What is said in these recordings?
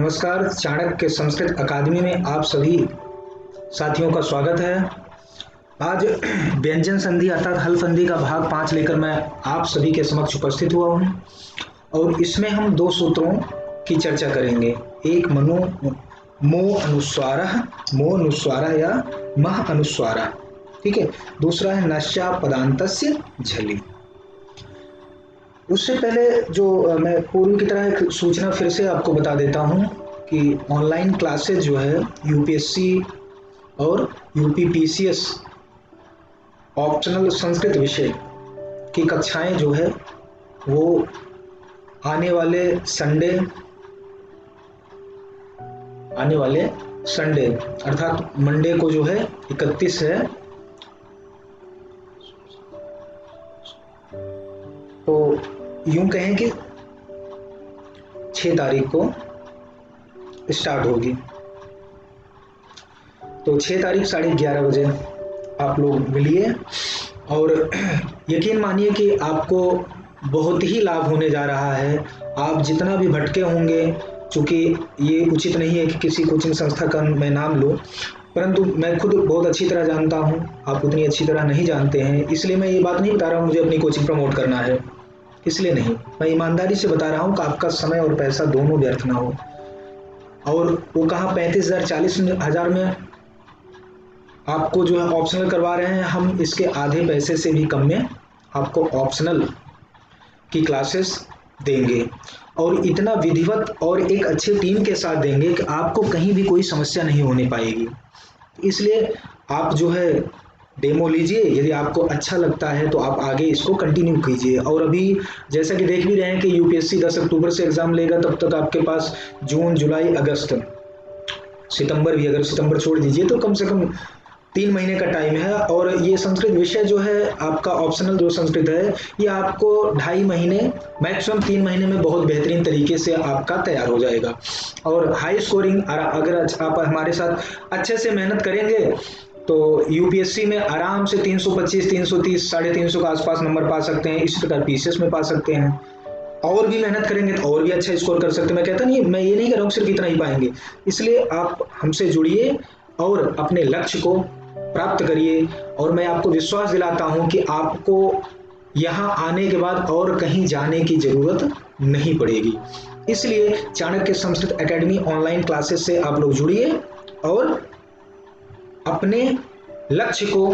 नमस्कार, चाणक्य संस्कृत अकादमी में आप सभी साथियों का स्वागत है। आज व्यंजन संधि अर्थात हल संधि का भाग 5 लेकर मैं आप सभी के समक्ष उपस्थित हुआ हूँ और इसमें हम दो सूत्रों की चर्चा करेंगे। एक मो अनुस्वारः या मह अनुस्वारः, ठीक है। दूसरा है नश्चा पदान्तस्य झलि। उससे पहले जो मैं पूर्व की तरह एक सूचना फिर से आपको बता देता हूँ कि ऑनलाइन क्लासेज जो है यूपीएससी और यूपीपीसीएस ऑप्शनल संस्कृत विषय की कक्षाएं जो है वो आने वाले संडे अर्थात मंडे को जो है 31 है, तो यूं कहें कि 6 तारीख को स्टार्ट होगी। तो 6 तारीख 11:30 बजे आप लोग मिलिए और यकीन मानिए कि आपको बहुत ही लाभ होने जा रहा है। आप जितना भी भटके होंगे, चूंकि ये उचित नहीं है कि किसी कोचिंग संस्था का मैं नाम लूँ, परंतु मैं खुद बहुत अच्छी तरह जानता हूँ, आप उतनी अच्छी तरह नहीं जानते हैं, इसलिए मैं ये बात नहीं बता रहा हूँ मुझे अपनी कोचिंग प्रमोट करना है, इसलिए नहीं, मैं ईमानदारी से बता रहा हूँ कि आपका समय और पैसा दोनों व्यर्थ ना हो। और वो कहाँ 35,000 40,000 में आपको जो है ऑप्शनल करवा रहे हैं, हम इसके आधे पैसे से भी कम में आपको ऑप्शनल की क्लासेस देंगे और इतना विधिवत और एक अच्छी टीम के साथ देंगे कि आपको कहीं भी कोई समस्या नहीं होने पाएगी। इसलिए आप जो है डेमो लीजिए, यदि आपको अच्छा लगता है तो आप आगे इसको कंटिन्यू कीजिए। और अभी जैसा कि देख भी रहे हैं कि यूपीएससी 10 अक्टूबर से एग्जाम लेगा, तब तक आपके पास जून जुलाई अगस्त सितंबर भी, अगर सितंबर छोड़ दीजिए तो कम से कम 3 महीने का टाइम है। और ये संस्कृत विषय जो है आपका ऑप्शनल जो संस्कृत है, ये आपको 2.5 महीने मैक्सिमम 3 महीने में बहुत बेहतरीन तरीके से आपका तैयार हो जाएगा। और हाई स्कोरिंग अगर आप हमारे साथ अच्छे से मेहनत करेंगे तो यूपीएससी में आराम से 325 330 350 के आसपास नंबर पा सकते हैं। इसी प्रकार पीसीएस में पा सकते हैं, और भी मेहनत करेंगे तो और भी अच्छा स्कोर कर सकते हैं। मैं कहता नहीं, मैं ये नहीं कह रहा हूँ सिर्फ इतना ही पाएंगे। इसलिए आप हमसे जुड़िए और अपने लक्ष्य को प्राप्त करिए और मैं आपको विश्वास दिलाता हूं कि आपको यहां आने के बाद और कहीं जाने की जरूरत नहीं पड़ेगी। इसलिए Chanakya Sanskrit academy online classes से आप लोग जुड़िए और अपने लक्ष्य को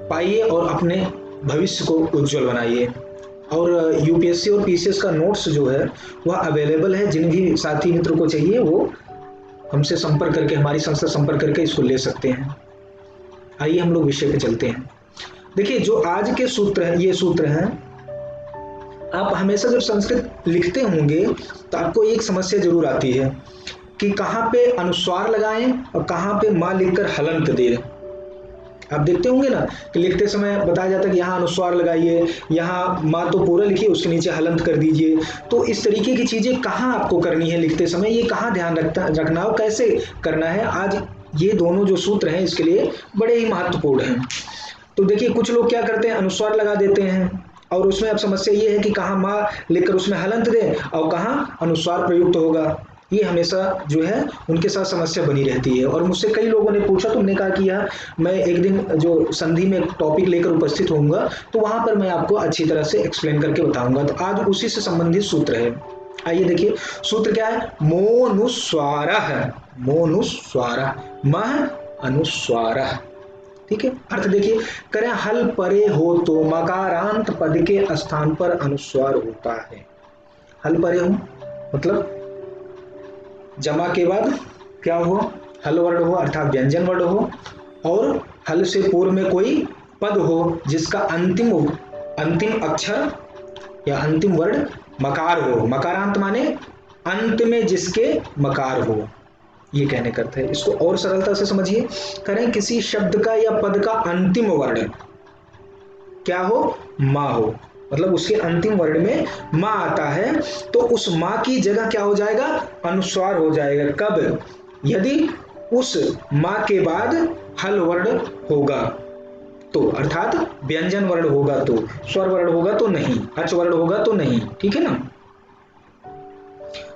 पाइए और अपने भविष्य को उज्जवल बनाइए। और यूपीएससी और पीसीएस का नोट्स जो है वह अवेलेबल है, जिन भी साथी मित्र को चाहिए वो हमसे संपर्क करके, हमारी संस्था संपर्क करके इसको ले सकते हैं। आइए हम लोग विषय पे चलते हैं। देखिए, जो आज के सूत्र हैं, ये सूत्र हैं। आप हमेशा जब संस्कृत लिखते होंगे तो आपको एक समस्या जरूर आती है कि कहाँ पे अनुस्वार लगाएं और कहाँ पे माँ लिखकर हलंत दें। आप देखते होंगे ना कि लिखते समय बताया जाता है कि यहाँ अनुस्वार लगाइए, यहाँ माँ तो पूरा लिखिए, उसके नीचे हलंत कर दीजिए। तो इस तरीके की चीजें कहाँ आपको करनी है लिखते समय, ये कहाँ ध्यान रखना और कैसे करना है, आज ये दोनों जो सूत्र हैं इसके लिए बड़े ही महत्वपूर्ण हैं। तो देखिए, कुछ लोग क्या करते हैं, अनुस्वार लगा देते हैं और उसमें अब समस्या ये है कि कहाँ माँ लिखकर उसमें हलंत दें और कहाँ अनुस्वार प्रयुक्त होगा। ये हमेशा जो है उनके साथ समस्या बनी रहती है। और मुझसे कई लोगों ने पूछा, तुमने कहा कि यार मैं एक दिन जो संधि में टॉपिक लेकर उपस्थित होऊंगा तो वहां पर मैं आपको अच्छी तरह से एक्सप्लेन करके बताऊंगा। तो आज उसी से संबंधित सूत्र है। आइए देखिए, सूत्र क्या है, मोनुस्वारः, मोनुस्वारः, मह अनुस्वारः, ठीक है। अर्थ देखिए, करें हल परे हो तो मकारांत पद के स्थान पर अनुस्वार होता है। हल परे हो मतलब जमा के बाद क्या हो, हल वर्ण हो अर्थात व्यंजन वर्ण हो, और हल से पूर्व में कोई पद हो जिसका अंतिम अक्षर या अंतिम वर्ण मकार हो। मकारांत माने अंत में जिसके मकार हो, ये कहने का अर्थ है। इसको और सरलता से समझिए, करें किसी शब्द का या पद का अंतिम वर्ण क्या हो, मां हो, मतलब उसके अंतिम वर्ण में मां आता है तो उस मां की जगह क्या हो जाएगा, अनुस्वार हो जाएगा। कब, यदि उस मां के बाद हल वर्ण होगा तो, अर्थात व्यंजन वर्ण होगा तो, स्वर वर्ण होगा तो नहीं, अच वर्ण होगा तो नहीं, ठीक है ना।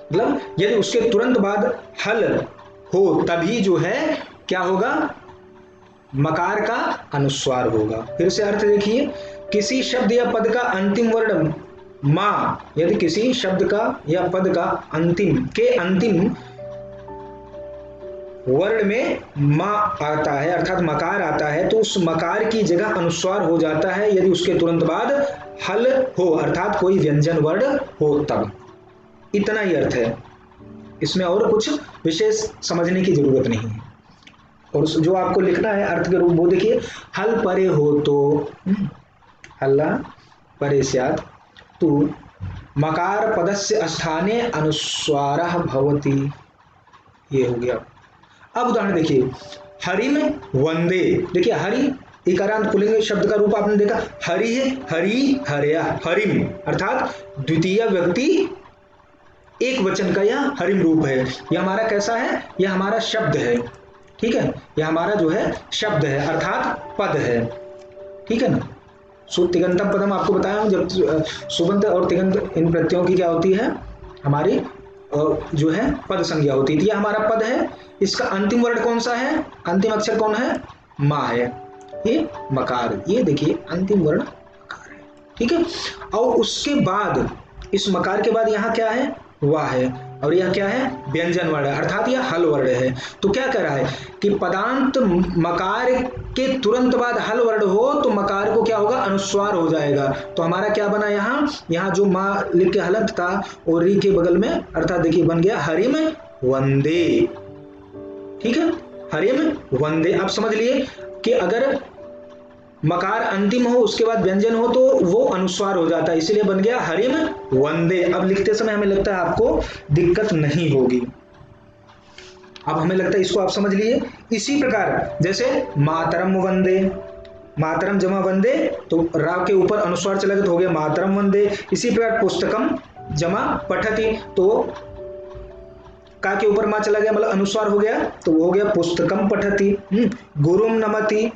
मतलब यदि उसके तुरंत बाद हल हो तभी जो है क्या होगा, मकार का अनुस्वार होगा। फिर से अर्थ देखिए, किसी शब्द या पद का अंतिम वर्ण मां, यदि किसी शब्द का या पद का अंतिम वर्ण में मां आता है अर्थात मकार आता है, तो उस मकार की जगह अनुस्वार हो जाता है यदि उसके तुरंत बाद हल हो अर्थात कोई व्यंजन वर्ण हो तब। इतना ही अर्थ है, इसमें और कुछ विशेष समझने की जरूरत नहीं है। और जो आपको लिखना है अर्थ के रूप वो देखिए, हल परे हो तो हल्ला परे स्यात् तु मकार पदस्य स्थाने अनुस्वारः भवति। ये हो गया। अब उदाहरण देखिए, हरिम वंदे, देखिए हरि इकारांत पुल्लिंग शब्द का रूप आपने देखा, हरि है, हरि हरया, हरिम अर्थात द्वितीय व्यक्ति एक वचन का यह हरिम रूप है। यह हमारा कैसा है, यह हमारा शब्द है, ठीक है, यह हमारा जो है शब्द है अर्थात पद है, ठीक है ना। तिगंतम पदम आपको बताया हूं, जब सुबंत और तिगंत इन प्रत्ययों की क्या होती है, हमारी जो है पद संज्ञा होती है। यह हमारा पद है, इसका अंतिम वर्ण कौन सा है, अंतिम अक्षर कौन है, मां है, ये मकार, ये देखिए अंतिम वर्ण मकार है, ठीक है। और उसके बाद इस मकार के बाद यहाँ क्या है, वाह है, और यह क्या है, व्यंजन वर्ण है अर्थात यह हल वर्ण है। तो क्या कह रहा है कि पदांत मकार के तुरंत बाद हल वर्ण हो तो मकार को क्या होगा, अनुस्वार हो जाएगा। तो हमारा क्या बना, यहाँ जो मां लिख के हलत था और री के बगल में अर्थात देखिए बन गया हरिम वंदे, ठीक है, हरिम वंदे। आप समझ लिए कि अगर मकार अंतिम हो उसके बाद व्यंजन हो तो वो अनुस्वार हो जाता है, इसीलिए बन गया हरिम वंदे। अब लिखते समय हमें लगता है आपको दिक्कत नहीं होगी, अब हमें लगता है इसको आप समझ लिए। इसी प्रकार जैसे मातरम वंदे, मातरम जमा वंदे तो रा के ऊपर अनुस्वार चला गया तो हो गया मातरम वंदे। इसी प्रकार पुस्तकम जमा पठति तो का के ऊपर मां चला गया मतलब अनुस्वार हो गया तो वो हो गया पुस्तकम पठति। गुरुम नमति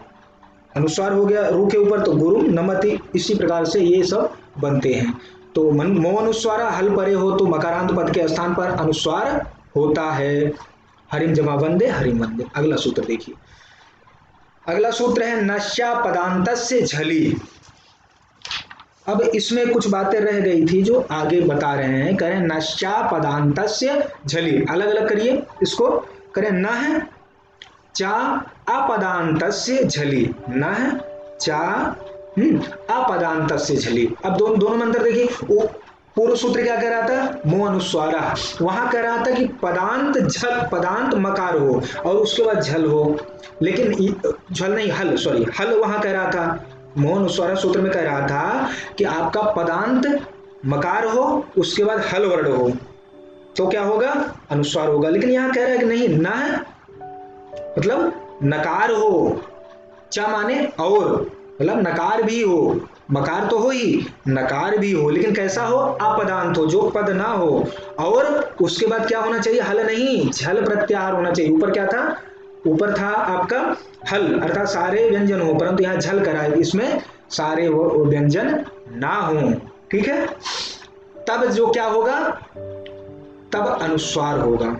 अनुस्वार हो गया रू के ऊपर तो गुरुम नमति। इसी प्रकार से ये सब बनते हैं। तो मो अनुस्वारा हल परे हो तो मकारांत पद के स्थान पर अनुस्वार होता है। हरिम जमा वंदे हरिम वंदे। अगला सूत्र देखिए, अगला सूत्र है नश्या पदांतस्य झली। अब इसमें कुछ बातें रह गई थी जो आगे बता रहे हैं, करें नश्या पदांतस्य झली, अलग अलग करिए इसको, करें नह चा अपदांतस्य झली, नह चा अपदांतस्य झली। अब दोनों में अंतर देखिए, पूर्व सूत्र क्या कह रहा था, मो अनुस्वारा, वहां कह रहा था कि पदांत झल, पदांत मकार हो और उसके बाद झल हो, लेकिन झल नहीं हल, सॉरी हल वहां कह रहा था, मो अनुस्वारा सूत्र में कह रहा था कि आपका पदांत मकार हो उसके बाद हल वर्ण हो तो क्या होगा, अनुस्वार होगा। लेकिन यहां कह रहा है कि नहीं, न मतलब नकार हो, चा माने और, मतलब नकार भी हो, मकार तो हो ही, नकार भी हो, लेकिन कैसा हो, अपदांत हो, जो पद ना हो, और उसके बाद क्या होना चाहिए, हल नहीं, झल प्रत्याहार होना चाहिए। ऊपर क्या था, ऊपर था आपका हल अर्थात सारे व्यंजन हो, परंतु यहां झल करा है, इसमें सारे व्यंजन ना हो, ठीक है। तब जो क्या होगा, तब अनुस्वार होगा,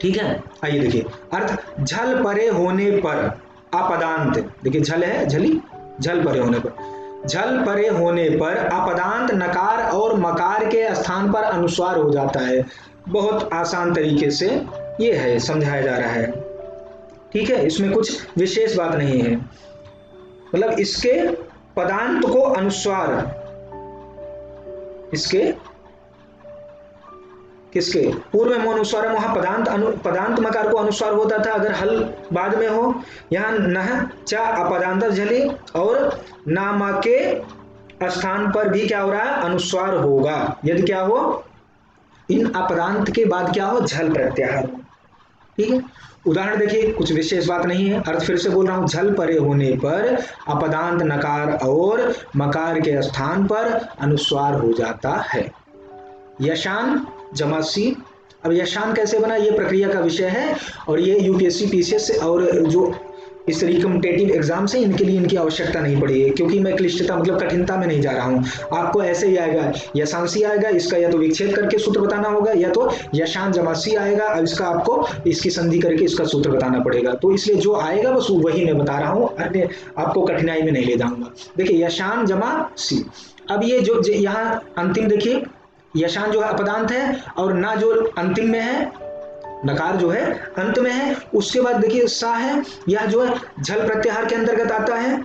ठीक है। आइए देखिए अर्थ, झल परे होने पर अपदांत, देखिए झल है झली, झल परे होने पर, झल परे होने पर अपदांत नकार और मकार के स्थान पर अनुस्वार हो जाता है। बहुत आसान तरीके से ये है समझाया जा रहा है, ठीक है, इसमें कुछ विशेष बात नहीं है। मतलब इसके पदांत को अनुस्वार, इसके किसके पूर्व में अनुस्वार है, वहां पदांत मकार को अनुस्वार होता था अगर हल बाद में हो। यहां नह चा अपदांत झली और नामा के स्थान पर भी क्या हो रहा है, अनुस्वार होगा यदि क्या हो, इन अपदांत के बाद क्या हो, झल प्रत्याहार, ठीक है। उदाहरण देखिए, कुछ विशेष बात नहीं है, अर्थ फिर से बोल रहा हूं, झल परे होने पर अपदांत नकार और मकार के स्थान पर अनुस्वार हो जाता है। यशान जमासी, अब यशान कैसे बना, ये प्रक्रिया का विषय है और ये यूपीएससी पीसीएस और जो इस रिकम्पिटेटिव एग्जाम से इनके लिए इनकी आवश्यकता नहीं पड़ी है, क्योंकि मैं क्लिष्टता मतलब कठिनता में नहीं जा रहा हूँ। आपको ऐसे ही आएगा, यशांशी आएगा, इसका या तो विच्छेद करके सूत्र बताना होगा, या तो यशान जमा सी आएगा, अब इसका आपको इसकी संधि करके इसका सूत्र बताना पड़ेगा। तो इसलिए जो आएगा बस वही मैं बता रहा हूँ, अन्य आपको कठिनाई में नहीं ले जाऊंगा। देखिए यशान जमा सी, अब ये जो यहाँ अंतिम देखिए, यशान जो है अपदांत है, और ना जो अंतिम में है, नकार जो है अंत में है। उसके बाद देखिए सा है, यह जो है झल प्रत्याहार के अंतर्गत आता है।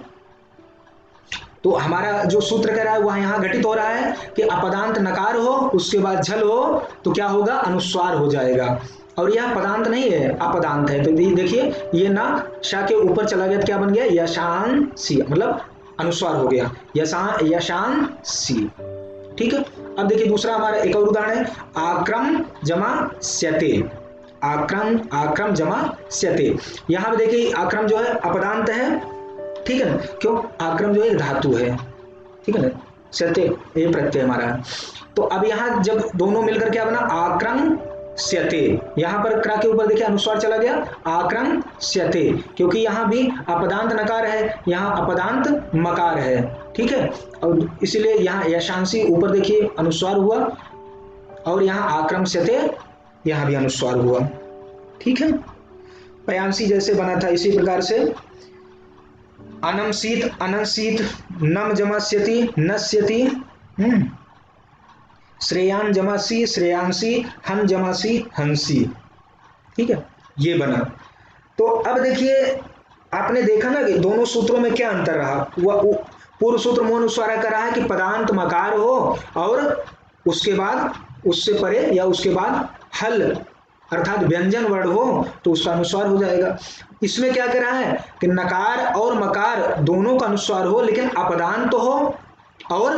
तो हमारा जो सूत्र कह रहा है वह यहाँ घटित हो रहा है कि अपदांत नकार हो, उसके बाद झल हो, तो क्या होगा, अनुस्वार हो जाएगा। और यह पदांत नहीं है, अपदांत है। तो देखिए ये ना शा के ऊपर चला गया तो क्या बन गया, यशान सी, मतलब अनुस्वार हो गया, यशान सी। ठीक है। अब देखिए दूसरा हमारा एक और उदाहरण है, आक्रम जमा स्यते, आक्रम जमा स्यते। यहां पे देखिए आक्रम जो है अपदांत है, ठीक है ना, क्यों, आक्रम जो है एक धातु है, ठीक है ना, स्यते ये प्रत्यय हमारा है। तो अब यहां जब दोनों मिलकर क्या बना, आक्रम स्यते, यहां पर क्रा के ऊपर देखिए अनुस्वार चला गया, आक्रम स्यते, क्योंकि यहां भी अपदांत नकार है, यहां अपदांत मकार है, ठीक है। और इसीलिए यहाँ यशांशी ऊपर देखिए अनुस्वार हुआ, और यहाँ आक्रम स्यते यहाँ भी अनुस्वार हुआ, ठीक है। पयांशी जैसे बना था इसी प्रकार से, अनमसीत अनंसीत, नम जमास्यति नस्यति, श्रेयान जमासी श्रेयांसी, हन जमासी हंसी, ठीक है, ये बना। तो अब देखिए आपने देखा ना कि दोनों सूत्रों में क्या अंतर रहा। वह पूर्व सूत्र में अनुस्वार कर रहा है कि पदांत मकार हो और उसके बाद उससे परे या उसके बाद हल अर्थात व्यंजन वर्ण हो तो उसका अनुस्वार हो जाएगा। इसमें क्या कर रहा है कि नकार और मकार दोनों का अनुस्वार हो, लेकिन अपदांत तो हो, और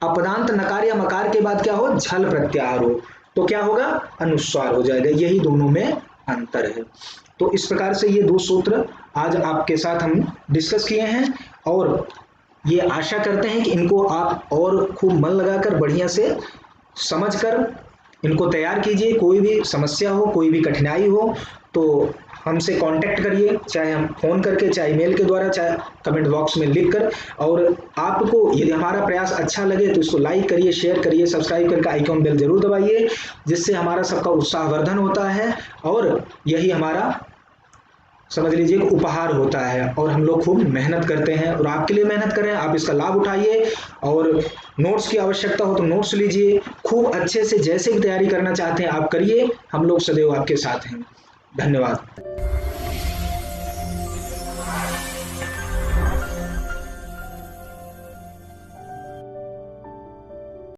अपदांत नकार या मकार के बाद क्या हो, झल प्रत्याहार हो, तो क्या होगा, अनुस्वार हो जाएगा। यही दोनों में अंतर है। तो इस प्रकार से ये दो सूत्र आज आपके साथ हम डिस्कस किए हैं, और ये आशा करते हैं कि इनको आप और खूब मन लगाकर बढ़िया से समझकर इनको तैयार कीजिए। कोई भी समस्या हो, कोई भी कठिनाई हो तो हमसे कांटेक्ट करिए, चाहे हम फोन करके, चाहे ईमेल के द्वारा, चाहे कमेंट बॉक्स में लिखकर। और आपको यदि हमारा प्रयास अच्छा लगे तो इसको लाइक करिए, शेयर करिए, सब्सक्राइब करके आइकॉन बेल जरूर दबाइए, जिससे हमारा सबका उत्साहवर्धन होता है, और यही हमारा समझ लीजिए उपहार होता है। और हम लोग खूब मेहनत करते हैं और आपके लिए मेहनत करें, आप इसका लाभ उठाइए। और नोट्स की आवश्यकता हो तो नोट्स लीजिए, खूब अच्छे से जैसे भी तैयारी करना चाहते हैं आप करिए, हम लोग सदैव आपके साथ हैं। धन्यवाद।